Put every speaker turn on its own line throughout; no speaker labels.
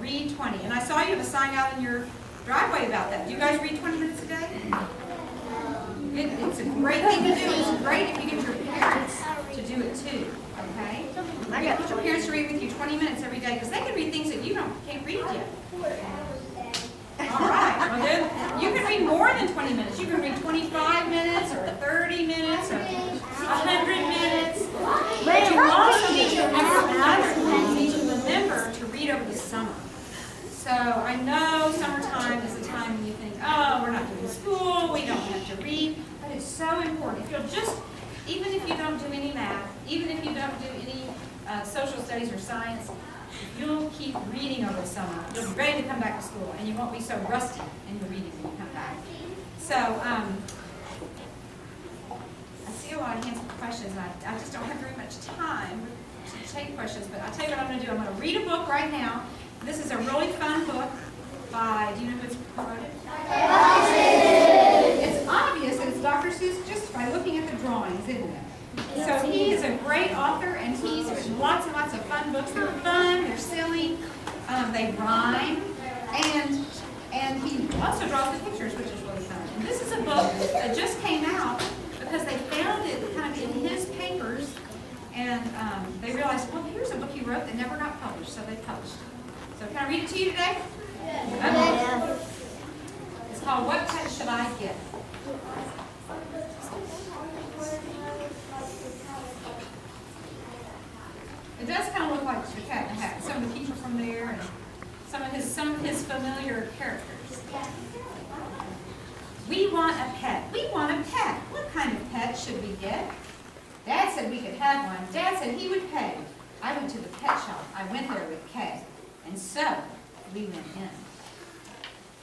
read 20. And I saw you have a sign out in your driveway about that. Do you guys read 20 minutes a day? It's a great thing to do. It's great if you get your parents to do it too. Okay? You get your parents to read with you 20 minutes every day because they can read things that you can't read yet. All right. Well, then you can read more than 20 minutes. You can read 25 minutes or 30 minutes or 100 minutes. But you also need to remember to read over the summer. So I know summertime is the time when you think, oh, we're not doing school, we don't have to read, but it's so important. If you'll just, even if you don't do any math, even if you don't do any social studies or science, you'll keep reading over the summer. You'll be ready to come back to school, and you won't be so rusty in your reading when you come back. So I see a lot of hands for questions, and I just don't have very much time to take questions, but I'll tell you what I'm going to do. I'm going to read a book right now. This is a really fun book by, do you know who it's promoted? It's obvious that it's Dr. Seuss just by looking at the drawings, isn't it? So he is a great author, and he's written lots and lots of fun books. They're fun, they're silly, they rhyme, and he also draws the pictures, which is really fun. And this is a book that just came out because they found it kind of in his papers, and they realized, well, here's a book he wrote that never got published, so they published it. So can I read it to you today? Okay. It's called What Pet Should I Get? It does kind of look like the cat in the hat. Some of the people from there and some of his familiar characters. We want a pet. We want a pet. What kind of pet should we get? Dad said we could have one. Dad said he would pay. I went to the pet shop. I went there with Kay. And so, we went in.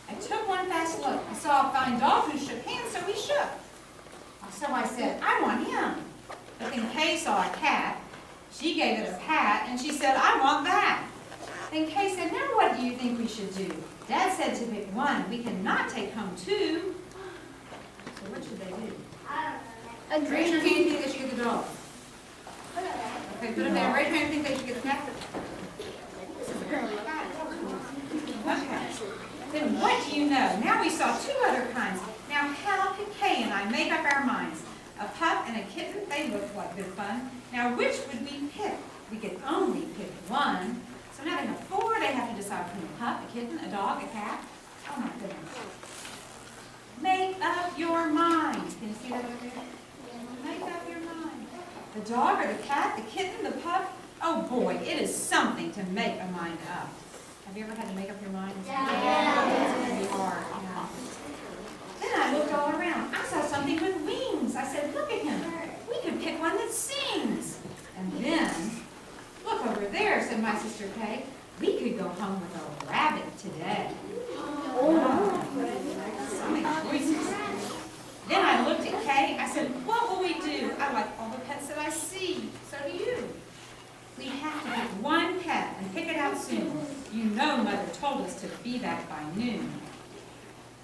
I took one fast look. I saw a fine dog who shook hands, so we shook. So I said, I want him. But then Kay saw a cat. She gave it a pat, and she said, I want that. Then Kay said, now what do you think we should do? Dad said to pick one. We cannot take home two. So what should they do? Raise your hand if you think they should get the dog. Okay, put them down. Raise your hand if you think they should get the cat. Okay. Then what do you know? Now we saw two other kinds. Now how could Kay and I make up our minds? A pup and a kitten, they look like good fun. Now which would we pick? We could only pick one. So now they have four. They have to decide between a pup, a kitten, a dog, a cat. Oh my goodness. Make up your mind. Can you see that over there? Make up your mind. The dog or the cat, the kitten, the pup. Oh boy, it is something to make a mind up. Have you ever had to make up your mind? Yeah. It's really hard. Yeah. Then I looked all around. I saw something with wings. I said, look at him. We could pick one that sings. And then, look over there, said my sister Kay. We could go home with a rabbit today. Oh. So many choices. Then I looked at Kay. I said, what will we do? I like all the pets that I see. So do you. We have to pick one pet and pick it out soon. You know Mother told us to be back by noon.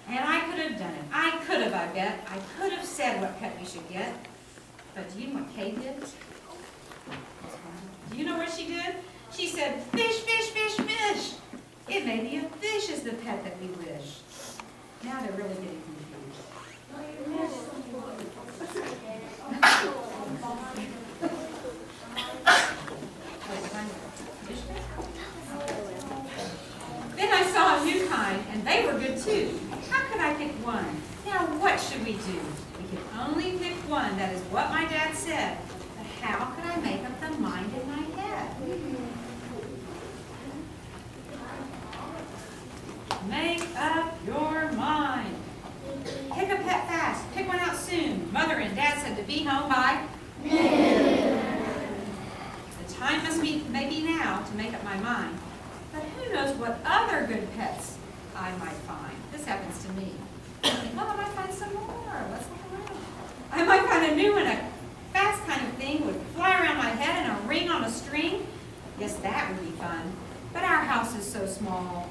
And I could have done it. I could have, I bet. I could have said what pet we should get. But do you know what Kay did? Do you know what she did? She said, fish, fish, fish, fish. It may be a fish is the pet that we wish. Now they're really getting confused. Then I saw a new kind, and they were good too. How could I pick one? Now what should we do? We can only pick one. That is what my dad said. But how could I make up the mind in my head? Make up your mind. Pick a pet fast. Pick one out soon. Mother and Dad said to be home by noon. The time must be maybe now to make up my mind. But who knows what other good pets I might find. This happens to me. I think, well, I might find some more. Let's look around. I might find a new one, a fast kind of thing would fly around my head and a ring on a string. Yes, that would be fun. But our house is so small.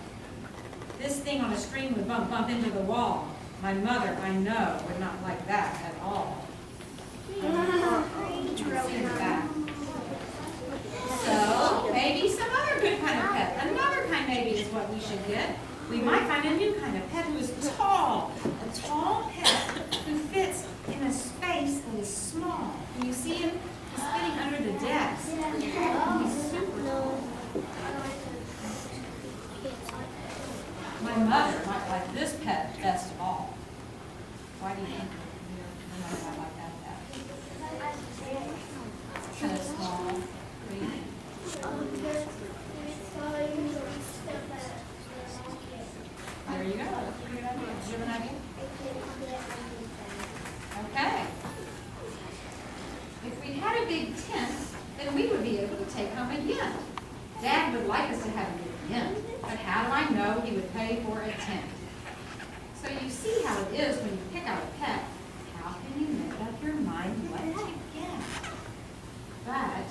This thing on a string would bump into the wall. My mother, I know, would not like that at all. So, maybe some other good kind of pet. Another kind maybe is what We might find a new kind of pet who is tall. A tall pet who fits in a space that is small. Can you see him? He's fitting under the desk. He's super tall. My mother might like this pet best of all. Why do you think your mother might like that pet? It's kind of small. What do you think? There you go. That's a pretty good idea. Do you have an idea? Okay. If we had a big tent, then we would be able to take home a yen. Dad would like us to have a big yen, but how do I know he would pay for a tent? So you see how it is when you pick out a pet. How can you make up your mind what to get? But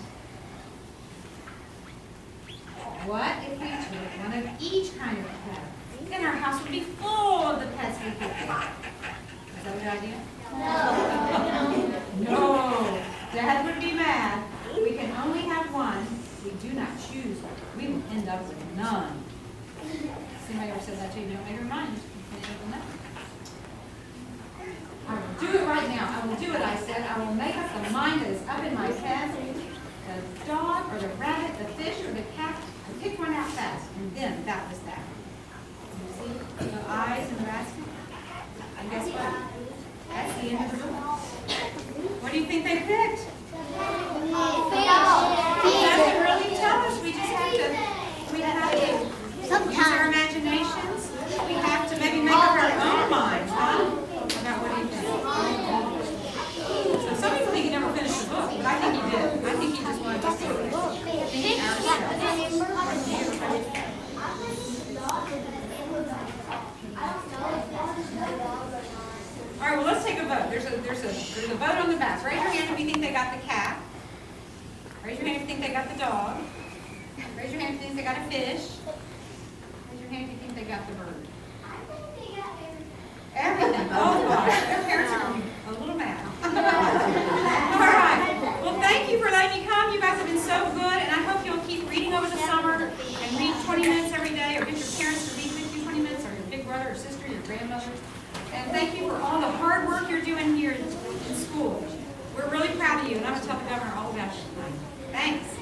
what if we took one of each kind of pet? Then our house would be full of the pets we picked out. Is that a good idea? No. No. Dad would be mad. We can only have one. We do not choose. We will end up with none. Somebody ever said that to you? Don't make your mind. I will do it right now. I will do it, I said. I will make up the mind that is up in my head. The dog or the rabbit, the fish or the cat. I picked one out fast. And then that was that. You see? The eyes and the basket. And guess what? That's the end of the book. What do you think they picked? It doesn't really tell us. We just have to use our imaginations. We have to maybe make up our own minds, huh? About what do you think? So some people think he never finished the book, but I think he did. I think he just wanted to think ourselves. All right, well, let's take a vote. There's a vote on the back. Raise your hand if you think they got the cat. Raise your hand if you think they got the dog. Raise your hand if you think they got a fish. Raise your hand if you think they got the bird. Everything. Oh, gosh. Their parents are going to be a little mad. All right. Well, thank you for letting me come. You guys have been so good, and I hope you'll keep reading over the summer and read 20 minutes every day, or get your parents to read with you 20 minutes, or your big brother or sister, your grandmother. And thank you for all the hard work you're doing here in school. We're really proud of you, and I'm going to tell the governor all about you tonight. Thanks.